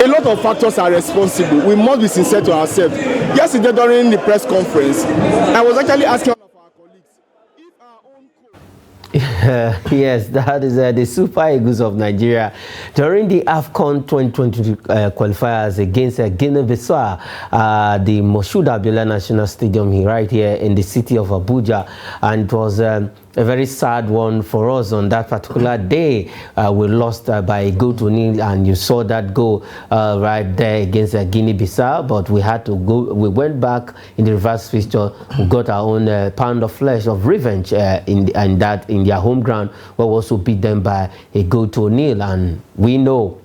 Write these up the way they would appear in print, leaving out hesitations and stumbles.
lot of factors are responsible. We must be sincere to ourselves. Yesterday during the press conference, I was actually asking one of our colleagues if our own coach. Yes, that is the Super Eagles of Nigeria during the AFCON 2020 qualifiers against Guinea-Bissau, the Moshood Abiola National Stadium right here in the city of Abuja, and it was a very sad one for us on that particular day. We lost by a goal to nil, and you saw that goal right there against Guinea-Bissau. But we had to go. We went back in the reverse fixture. We got our own pound of flesh of revenge in their home ground, where we also beat them by a goal to nil. And we know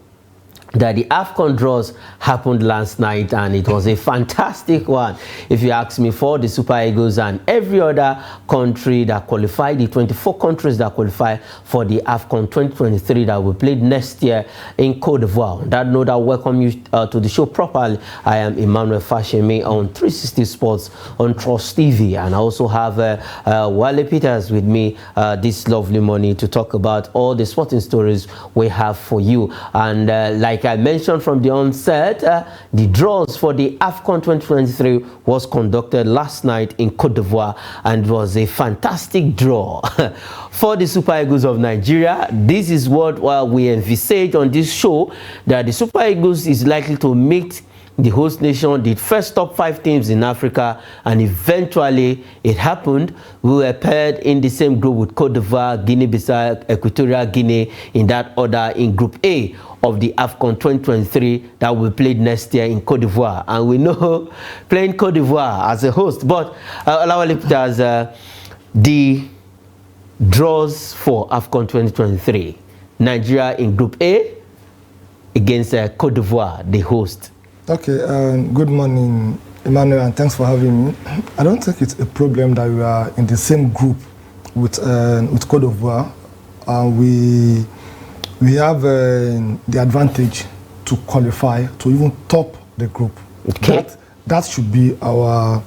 that the AFCON draws happened last night, and it was a fantastic one, if you ask me, for the Super Eagles and every other country that qualified, the 24 countries that qualify for the AFCON 2023 that will play next year in Cote d'Ivoire. On that note, I welcome you to the show properly. I am Emmanuel Fashemi on 360 Sports on Trust TV, and I also have Wale Peters with me this lovely morning to talk about all the sporting stories we have for you. And like I mentioned from the onset, the draws for the AFCON 2023 was conducted last night in Cote d'Ivoire, and it was a fantastic draw for the Super Eagles of Nigeria. This is what we envisage on this show, that the Super Eagles is likely to meet the host nation, the first top 5 teams in Africa, and eventually it happened. We were paired in the same group with Cote d'Ivoire, Guinea-Bissau, Equatorial Guinea in that order in Group A of the AFCON 2023 that will be played next year in Cote d'Ivoire. And we know playing Cote d'Ivoire as a host, but the draws for AFCON 2023, Nigeria in Group A against Cote d'Ivoire, the host. Okay, good morning, Emmanuel, and thanks for having me. I don't think it's a problem that we are in the same group with Cote d'Ivoire. We have the advantage to qualify to even top the group. Okay. That should be our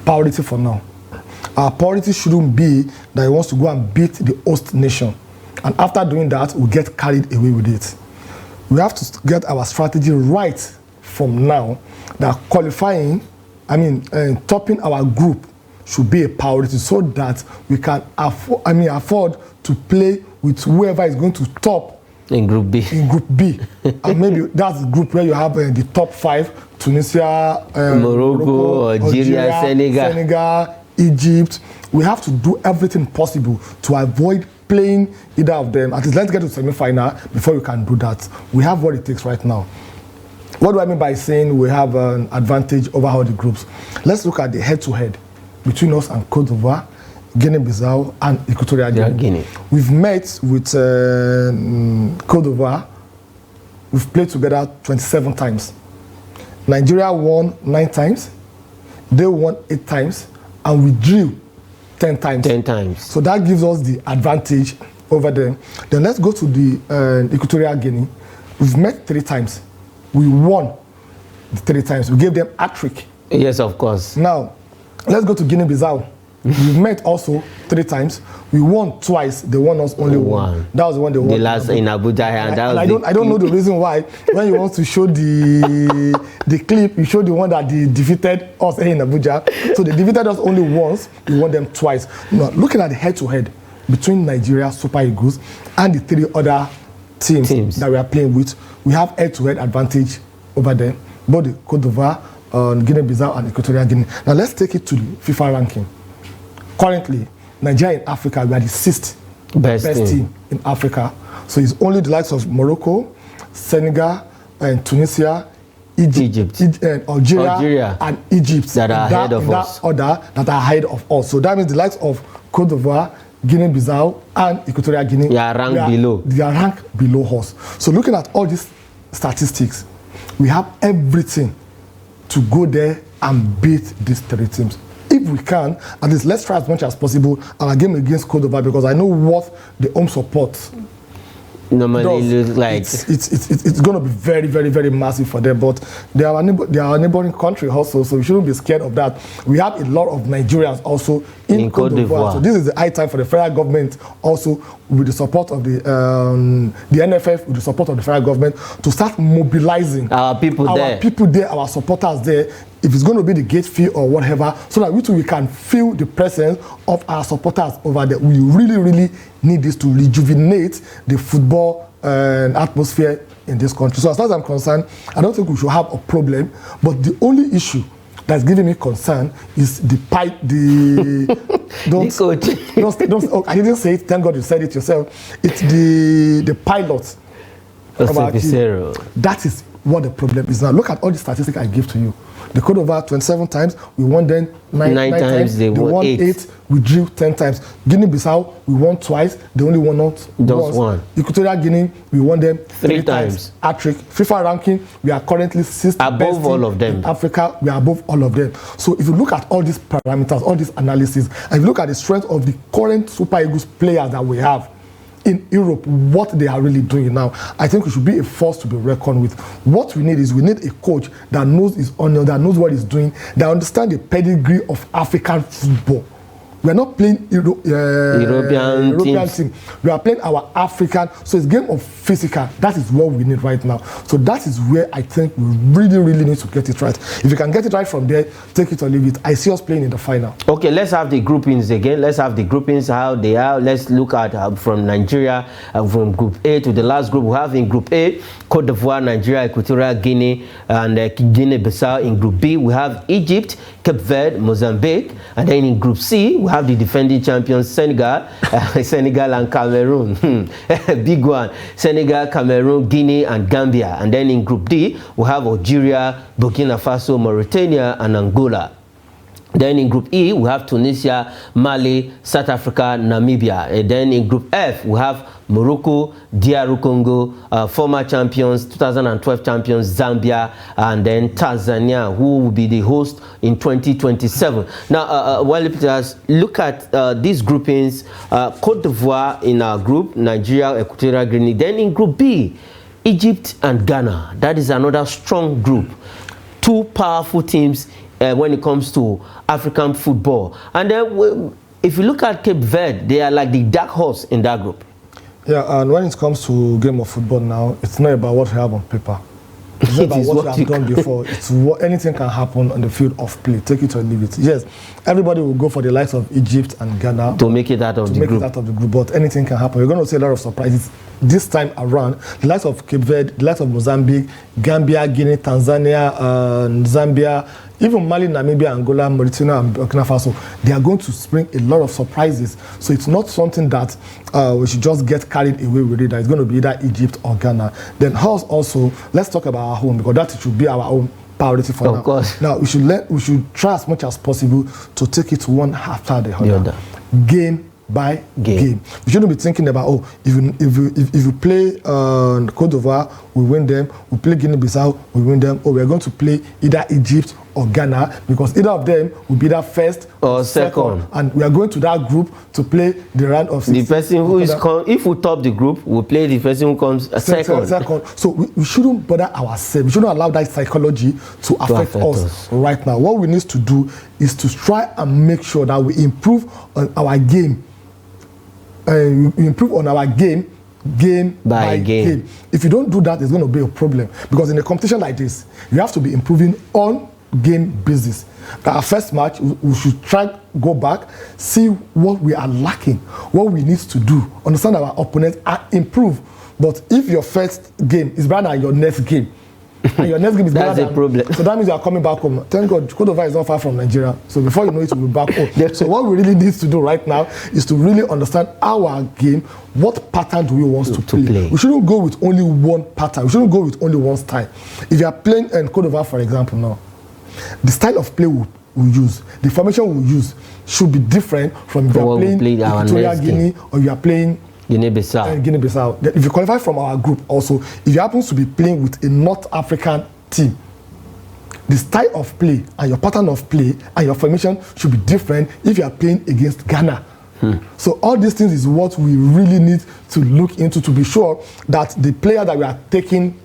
priority for now. Our priority shouldn't be that he wants to go and beat the host nation, and after doing that, we'll get carried away with it. We have to get our strategy right from now, that qualifying, topping our group should be a priority, so that we can afford to play with whoever is going to top in Group B. In Group B, and maybe that's the group where you have the top 5: Tunisia, Morocco, Algeria, Senegal, Egypt. We have to do everything possible to avoid playing either of them. At least let's get to semi-final before we can do that. We have what it takes right now. What do I mean by saying we have an advantage over all the groups? Let's look at the head-to-head between us and Cote d'Ivoire, Guinea-Bissau, and Equatorial Guinea. We've met with Cote d'Ivoire. We've played together 27 times. Nigeria won 9 times. They won 8 times, and we drew 10 times. 10 times. So that gives us the advantage over them. Then let's go to the Equatorial Guinea. We've met 3 times. We won the 3 times. We gave them a trick. Yes, of course. Now, let's go to Guinea-Bissau. We met also 3 times. We won twice. They won us only one. That was the one they won. The last in Abuja, and I don't know the reason why. When you want to show the clip, you show the one that they defeated us in Abuja. So they defeated us only once. We won them twice. Now, looking at the head-to-head between Nigeria, Super Eagles, and the 3 other teams that we are playing with, we have head-to-head advantage over them, both the Cote d'Ivoire, Guinea-Bissau, and Equatorial Guinea. Now let's take it to the FIFA ranking. Currently, Nigeria in Africa, we are the 6th best team in Africa. So it's only the likes of Morocco, Senegal, and Tunisia, Egypt. Algeria, and Egypt that are ahead of us. That are ahead of us. So that means the likes of Cote d'Ivoire, Guinea-Bissau, and Equatorial Guinea, they are ranked below. They are ranked below us. So looking at all these statistics, we have everything to go there and beat these 3 teams. If we can, at least let's try as much as possible our game against Cote d'Ivoire, because I know what the home support normally look like. It's going to be very, very, very massive for them. But they are a neighboring country also, so we shouldn't be scared of that. We have a lot of Nigerians also in Cote d'Ivoire. So this is the high time for the federal government also, with the support of the NFF, with the support of the federal government, to start mobilizing our people there, our supporters there, if it's going to be the gate fee or whatever, so that we can feel the presence of our supporters over there. We really, really need this to rejuvenate the football atmosphere in this country. So as far as I'm concerned, I don't think we should have a problem, but the only issue that's giving me concern is the don't, I didn't say it, thank God you said it yourself. It's the pilots from our team. That is what the problem is now. Look at all the statistics I give to you. The Cote d'Ivoire 27 times, we won them 9 times. They won 8. We drew 10 times. Guinea-Bissau, we won twice. They only won once. Equatorial Guinea, we won them 3 times. Hat-trick. FIFA ranking, we are currently 6th above all of them. In Africa, we are above all of them. So if you look at all these parameters, all this analysis, and you look at the strength of the current Super Eagles players that we have in Europe, what they are really doing now, I think we should be a force to be reckoned with. What we need is a coach that knows his honor, that knows what he's doing, that understands the pedigree of African football. We are not playing European team. We are playing our African. So it's a game of physical. That is what we need right now. So that is where I think we really, really need to get it right. If you can get it right from there, take it or leave it. I see us playing in the final. Okay, let's have the groupings again. Let's have the groupings, how they are. Let's look at from Nigeria, from Group A to the last group. We have in Group A, Cote d'Ivoire, Nigeria, Equatorial Guinea, and Guinea-Bissau. In Group B, we have Egypt, Cape Verde, Mozambique. And then in Group C, we have the defending champions Senegal, Senegal and Cameroon. Big one. Senegal, Cameroon, Guinea, and Gambia. And then in Group D, we have Algeria, Burkina Faso, Mauritania, and Angola. Then in Group E, we have Tunisia, Mali, South Africa, Namibia. And then in Group F, we have Morocco, DR Congo, former champions, 2012 champions, Zambia, and then Tanzania, who will be the host in 2027. Now, let's look at these groupings. Cote d'Ivoire in our group, Nigeria, Equatorial Guinea. Then in Group B, Egypt and Ghana. That is another strong group. 2 powerful teams when it comes to African football. And then if you look at Cape Verde, they are like the dark horse in that group. Yeah, and when it comes to game of football now, it's not about what you have on paper. It's not about what you have done before. It's what anything can happen on the field of play. Take it or leave it. Yes, everybody will go for the likes of Egypt and Ghana to make it out of the group. But anything can happen. You're going to see a lot of surprises this time around. The likes of Cape Verde, the likes of Mozambique, Gambia, Guinea, Tanzania, Zambia, even Mali, Namibia, Angola, Mauritania, and Burkina Faso, they are going to spring a lot of surprises. So it's not something that we should just get carried away with it. That it's going to be either Egypt or Ghana. Then us also, let's talk about our home, because that should be our own priority for now. Of course. Now we should try as much as possible to take it one after the other. Game by game. We shouldn't be thinking about, if you play Cote d'Ivoire, we win them. We play Guinea-Bissau, we win them. Or we're going to play either Egypt or Ghana, because either of them will be that first or second. And we are going to that group to play the round of 16. The person who is if we top the group, we'll play the person who comes second. So we shouldn't bother ourselves. We shouldn't allow that psychology to affect us right now. What we need to do is to try and make sure that we improve on our game. Game by game. If you don't do that, it's going to be a problem, because in a competition like this, you have to be improving on game basis. Our first match, we should try to go back, see what we are lacking, what we need to do, understand our opponents, and improve. But if your first game is better than your next game, and your next game is better that's a problem. So that means you are coming back home. Thank God, Cote d'Ivoire is not far from Nigeria. So before you know it, we'll be back home. So what we really need to do right now is to really understand our game. What pattern do we want to play? We shouldn't go with only one pattern. We shouldn't go with only one style. If you are playing in Cote d'Ivoire, for example, now, the style of play we use, the formation we use should be different from if you are playing Equatorial Guinea or you are playing Guinea-Bissau. If you qualify from our group also, if you happen to be playing with a North African team, the style of play and your pattern of play and your formation should be different if you are playing against Ghana, So all these things is what we really need to look into to be sure that the player that we are taking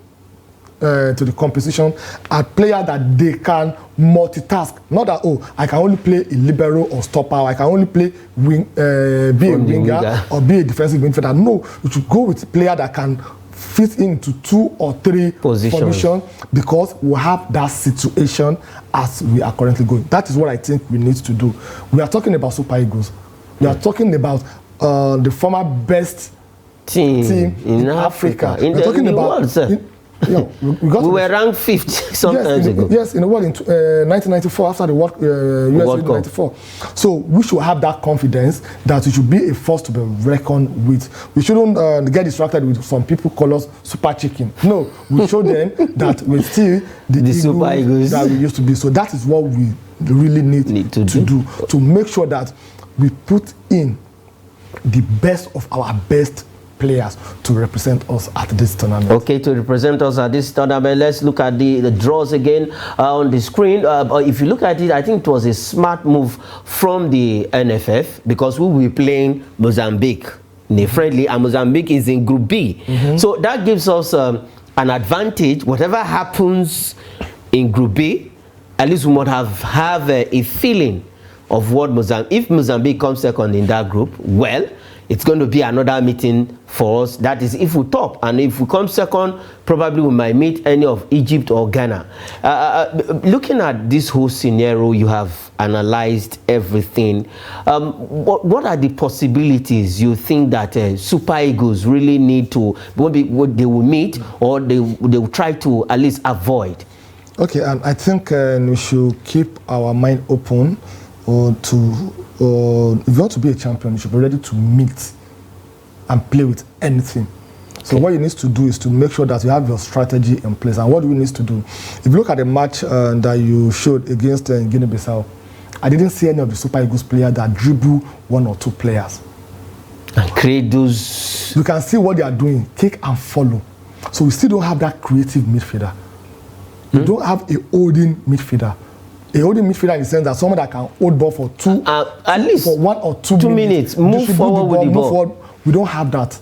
to the competition are players that they can multitask. Not that, oh, I can only play a libero or stopper, or I can only play be a winger or be a defensive midfielder. No, you should go with a player that can fit into 2 or 3 positions because we have that situation as we are currently going. That is what I think we need to do. We are talking about Super Eagles. We are talking about the former best team in Africa. We're talking about we were ranked 5th sometimes ago. Yes, in the world in 1994 after the World Cup 94. So we should have that confidence that we should be a force to be reckoned with. We shouldn't get distracted with some people call us super chicken. No, we show them that we're still the Super Eagles that we used to be. So that is what we really need to do to make sure that we put in the best of our best players to represent us at this tournament. Okay, to represent us at this tournament, let's look at the draws again on the screen. If you look at it, I think it was a smart move from the NFF because we will be playing Mozambique in a friendly, and Mozambique is in Group B. So that gives us an advantage. Whatever happens in Group B, at least we might have a feeling of what if Mozambique comes second in that group, well, it's going to be another meeting for us. That is if we top, and if we come second, probably we might meet any of Egypt or Ghana. Looking at this whole scenario, you have analyzed everything. What are the possibilities you think that Super Eagles really need to, what they will meet or they will try to at least avoid? Okay, I think we should keep our mind open if you want to be a champion, you should be ready to meet and play with anything. So what you need to do is to make sure that you have your strategy in place. And what do we need to do? If you look at the match that you showed against Guinea-Bissau, I didn't see any of the Super Eagles players that dribble 1 or 2 players. And create those... You can see what they are doing, kick and follow. So we still don't have that creative midfielder. We don't have a holding midfielder. A holding midfielder in the sense that someone that can hold ball for at least for 1 or 2 minutes. Move forward with the ball. We don't have that.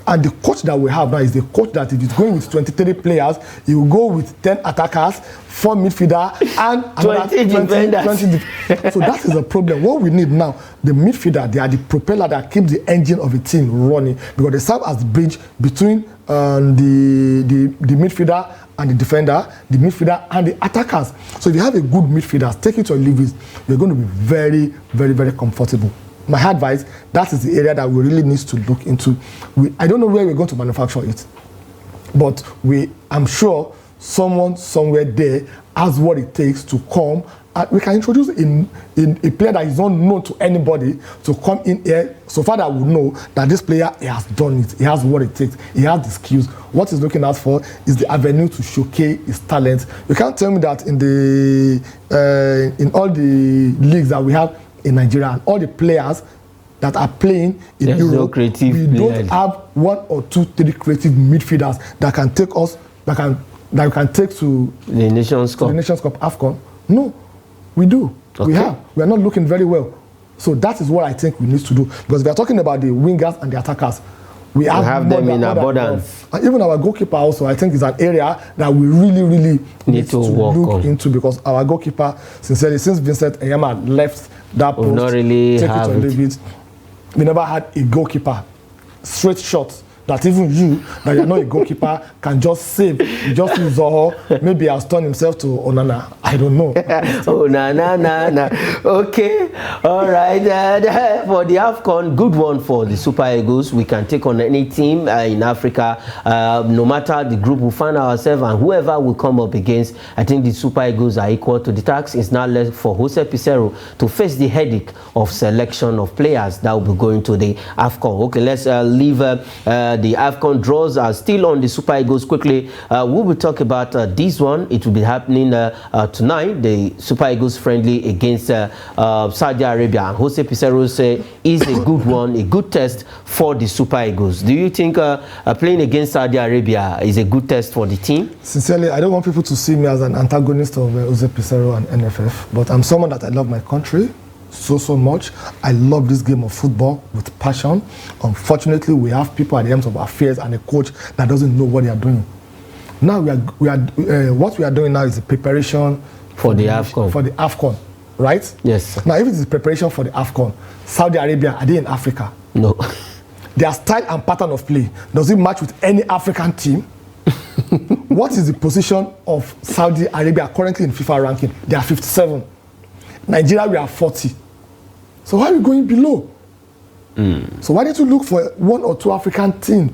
And the coach that we have now is the coach that if he's going with 23 players, he will go with 10 attackers, 4 midfielder, and 20 defenders. So that is a problem. What we need now, the midfielder, they are the propeller that keeps the engine of a team running because they serve as the bridge between the midfielder and the defender, the midfielder and the attackers. So if you have a good midfielder, take it or leave it, you're going to be very, very, very comfortable. My advice, that is the area that we really need to look into. I don't know where we're going to manufacture it, but I'm sure someone somewhere there has what it takes to come, and we can introduce a player that is not known to anybody to come in here so far that we know that this player, he has done it, he has what it takes, he has the skills. What he's looking out for is the avenue to showcase his talent. You can't tell me that in all the leagues that we have in Nigeria and all the players that are playing in Europe, we don't have 1 or 2, 3 creative midfielders that can take us, that can take to the Nations Cup. The Nations Cup AFCON. No, we do. Okay. We are not looking very well. So that is what I think we need to do. Because we are talking about the wingers and the attackers. We have them in abundance. And even our goalkeeper also, I think, is an area that we really, really need to look into because our goalkeeper, sincerely, since Vincent Eyama left that post, not really take it or leave it, we never had a goalkeeper, straight shots, that even you, that you're not a goalkeeper, can just save. You just use Zoho, maybe he'll turn himself to Onana. I don't know. Okay, all right. For the AFCON, good one for the Super Eagles. We can take on any team in Africa, no matter the group we find ourselves and whoever we come up against. I think the Super Eagles are equal to the task. It's now left for Jose Pizarro to face the headache of selection of players that will be going to the AFCON. Okay, let's leave the AFCON draws are still on the Super Eagles quickly. We will talk about this one. It will be happening tonight, the Super Eagles friendly against Saudi Arabia. And Jose Pizarro say is a good one, a good test for the Super Eagles. Do you think playing against Saudi Arabia is a good test for the team? Sincerely, I don't want people to see me as an antagonist of Jose Pizarro and NFF, but I'm someone that I love my country. so much. I love this game of football with passion. Unfortunately, we have people at the end of our affairs and a coach that doesn't know what they are doing. Now what we are doing now is the preparation for the AFCON. For the AFCON, right? Yes. Now, if it is preparation for the AFCON, Saudi Arabia, are they in Africa? No. Their style and pattern of play, does it match with any African team? What is the position of Saudi Arabia currently in FIFA ranking? They are 57. Nigeria, we are 40. So why are we going below? So why don't you look for one or two African teams,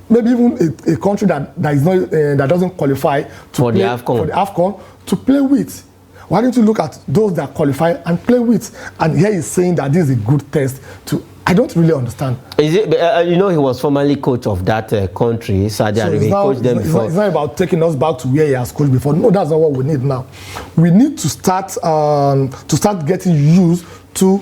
maybe even a country that is not that doesn't qualify for the AFCON to play with? Why don't you look at those that qualify and play with? And here he's saying that this is a good test to. I don't really understand. Is it? He was formerly coach of that country, Saudi Arabia. It's not about taking us back to where he has coached before. No, that's not what we need now. We need to start getting used to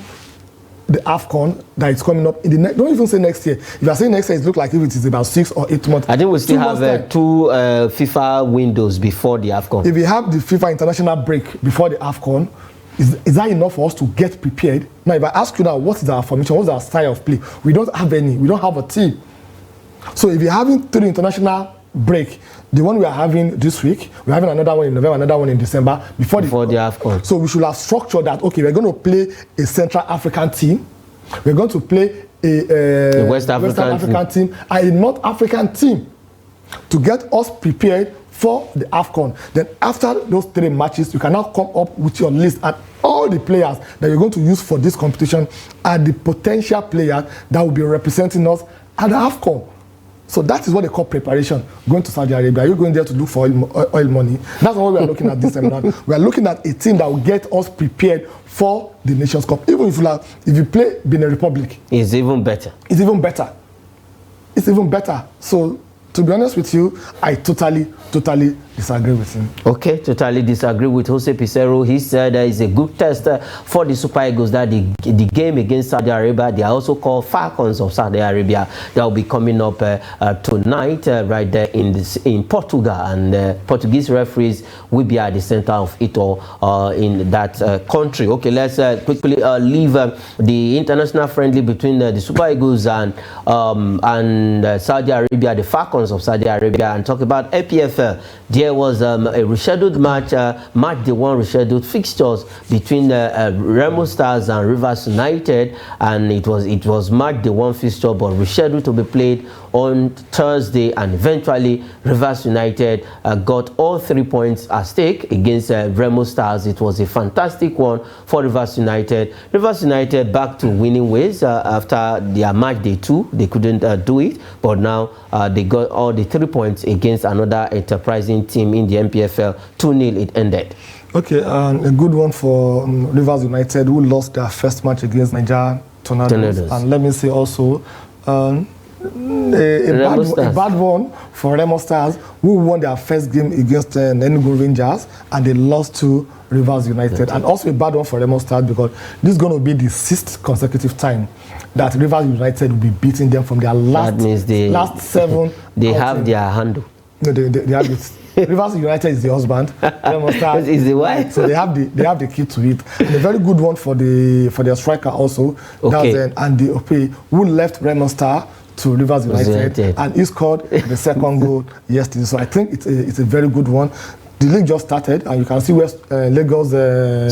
the AFCON that is coming up in the next. Don't even say next year. If you are saying next year, it looks like if it is about 6 or 8 months. I think we still have 2 FIFA windows before the AFCON. If you have the FIFA international break before the AFCON, is that enough for us to get prepared? Now, if I ask you now, what is our formation? What's our style of play? We don't have any. We don't have a team. So if you're having 3 international break, the one we are having this week, we're having another one in November, another one in December, before the AFCON. So we should have structured that, okay, we're going to play a Central African team, we're going to play a West African team, and a North African team to get us prepared for the AFCON. Then after those 3 matches, you can now come up with your list and all the players that you're going to use for this competition are the potential players that will be representing us at the AFCON. So that is what they call preparation. Going to Saudi Arabia, are you going there to look for oil money? That's what we are looking at this time around. We are looking at a team that will get us prepared for the Nations Cup. Even if you play Benin Republic, it's even better. It's even better. It's even better. So to be honest with you, I totally disagree with him. Okay, totally disagree with Jose Pizarro. He said it's a good test for the Super Eagles that the game against Saudi Arabia, they are also called Falcons of Saudi Arabia, that will be coming up tonight right there in Portugal, and Portuguese referees will be at the center of it all in that country. Okay, let's quickly leave the international friendly between the Super Eagles and Saudi Arabia, the Falcons of Saudi Arabia, and talk about APFL. There was a rescheduled match day 1 rescheduled fixtures between Remo Stars and Rivers United, and it was match day 1 fixture but rescheduled to be played on Thursday, and eventually Rivers United got all 3 points at stake against Remo Stars. It was a fantastic one for Rivers United. Rivers United back to winning ways after their match day 2. They couldn't do it, but now they got all the 3 points against another enterprising team in the MPFL. 2-0 it ended. Okay, a good one for Rivers United, who lost their first match against Nigeria Tornadoes. And let me say also, a bad one for Remo Stars, who won their first game against Enugu Rangers, and they lost to Rivers United. And also a bad one for Remo Stars, because this is going to be the 6th consecutive time that Rivers United will be beating them from their last 7. They have their handle. No, they have it. Rivers United is the husband. Remo Stars is the wife. So they have the key to it. And a very good one for their striker also. Okay. That's Andy Ope, who left Remo Stars to Rivers United, and he scored the second goal yesterday. So I think it's a very good one. The league just started, and you can see where Lagos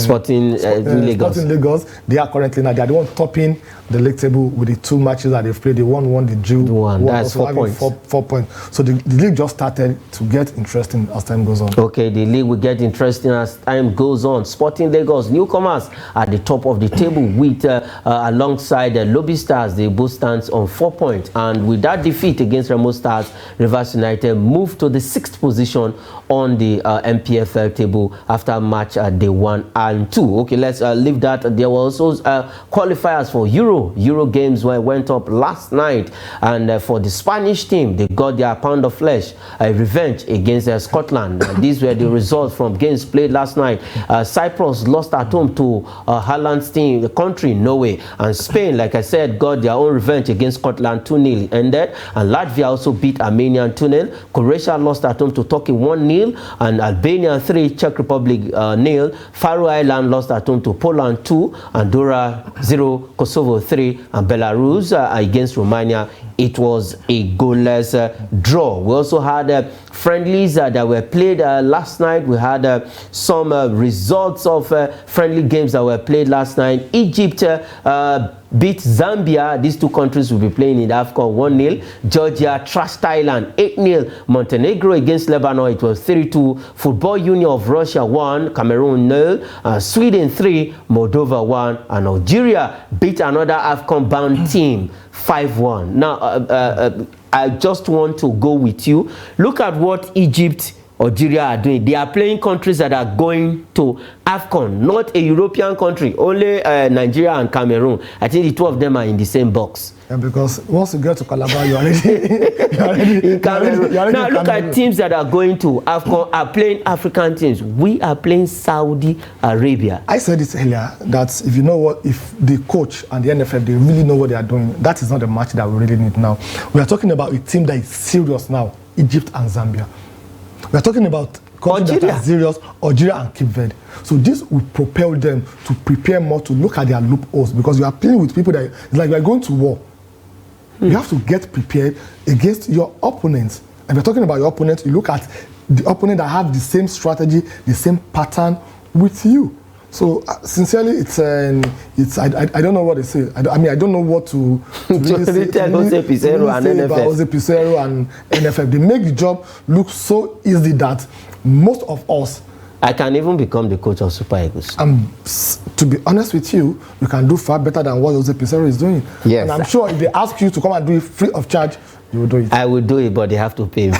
Sporting Lagos, they are currently now. They are the one topping the league table with the 2 matches that they've played. They won, they drew one. That's 4 points. 4 points. So the league just started to get interesting as time goes on. Okay, the league will get interesting as time goes on. Sporting Lagos, newcomers at the top of the table with alongside the Lobby Stars. They both stand on 4 points, and with that defeat against Remo Stars, Rivers United moved to the 6th position on the MPFL table after match day 1 and 2. Okay, let's leave that. There were also qualifiers for Euro games went up last night, and for the Spanish team, they got their pound of flesh revenge against Scotland. These were the results from games played last night. Cyprus lost at home to Haaland's team, the country, Norway, and Spain, like I said, got their own revenge against Scotland. 2-0 ended, and Latvia also beat Armenia 2-0. Croatia lost at home to Turkey 1-0, and Albania 3, Czech Republic 0, Faroe Island lost at home to Poland 2, Andorra 0, Kosovo 3, and Belarus against Romania. It was a goalless draw. We also had friendlies that were played last night. We had some results of friendly games that were played last night. Egypt beat Zambia. These two countries will be playing in the AFCON 1-0. Georgia trashed Thailand 8-0. Montenegro against Lebanon, it was 3-2. Football Union of Russia 1, Cameroon 0, Sweden 3, Moldova 1, and Algeria beat another AFCON bound team 5-1. Now, I just want to go with you. Look at what Egypt, Algeria are doing. They are playing countries that are going to AFCON, not a European country, only Nigeria and Cameroon. I think the two of them are in the same box. Yeah, because once you get to Calabar, you're already in Cameroon. Now look at teams that are going to AFCON, are playing African teams. We are playing Saudi Arabia. I said it earlier that if you know what, if the coach and the NFF, they really know what they are doing, that is not the match that we really need now. We are talking about a team that is serious now, Egypt and Zambia. We are talking about countries that are serious, Algeria and Cape Verde. So this will propel them to prepare more, to look at their loopholes, because you are playing with people that, it's like you are going to war. You have to get prepared against your opponents. And we're talking about your opponent, you look at the opponent that have the same strategy, the same pattern with you. So sincerely, it's I don't know what they say. I mean, I don't know what to really say. Tell Jose Pizarro and NFF. Jose Pizarro and NFF. They make the job look so easy that most of us. I can even become the coach of Super Eagles. To be honest with you, you can do far better than what Jose Pizarro is doing. Yes. And I'm sure if they ask you to come and do it free of charge, you will do it. I will do it, but they have to pay me.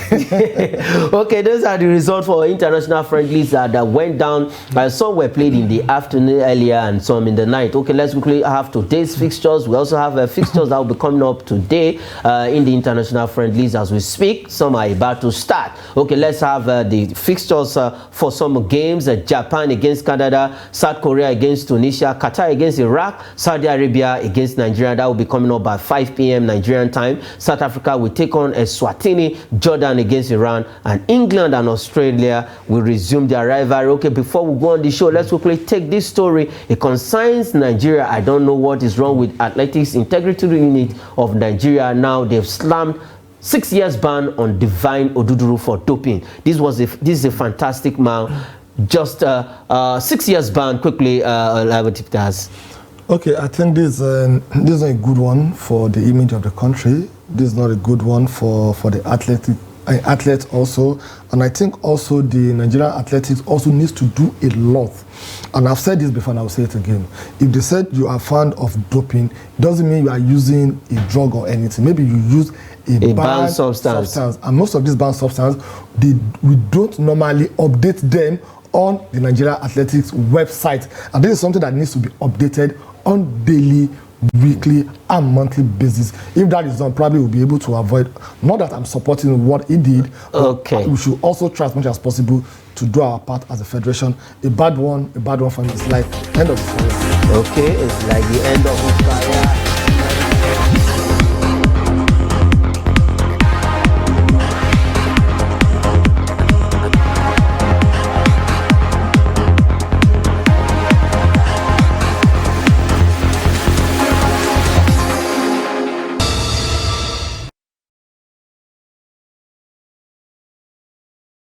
Okay, those are the results for international friendlies that went down. Some were played in the afternoon earlier and some in the night. Okay, let's quickly have today's fixtures. We also have fixtures that will be coming up today in the international friendlies as we speak. Some are about to start. Okay, let's have the fixtures for some games. Japan against Canada, South Korea against Tunisia, Qatar against Iraq, Saudi Arabia against Nigeria. That will be coming up by 5 p.m. Nigerian time. South Africa will take on Eswatini, Jordan against Iran, and England and Australia will resume their rivalry. Okay, before we go on the show, let's quickly take this story. It concerns Nigeria. I don't know what is wrong with Athletics Integrity Unit of Nigeria. Now they've slammed 6 years ban on Divine Oduduru for doping. This is a fantastic man. Just 6 years ban. Quickly, Okay, I think this is a good one for the image of the country. This is not a good one for the athletes also. And I think also the Nigerian athletics also needs to do a lot. And I've said this before and I'll say it again. If they said you are fond of doping, it doesn't mean you are using a drug or anything. Maybe you use a banned substance. And most of these banned substances, we don't normally update them on the Nigerian Athletics website. And this is something that needs to be updated on daily, weekly, and monthly basis. If that is done, probably we'll be able to avoid, not that I'm supporting what he did, okay, we should also try as much as possible to do our part as a federation. A bad one for me is like end of the career. Okay, it's like the end of his career.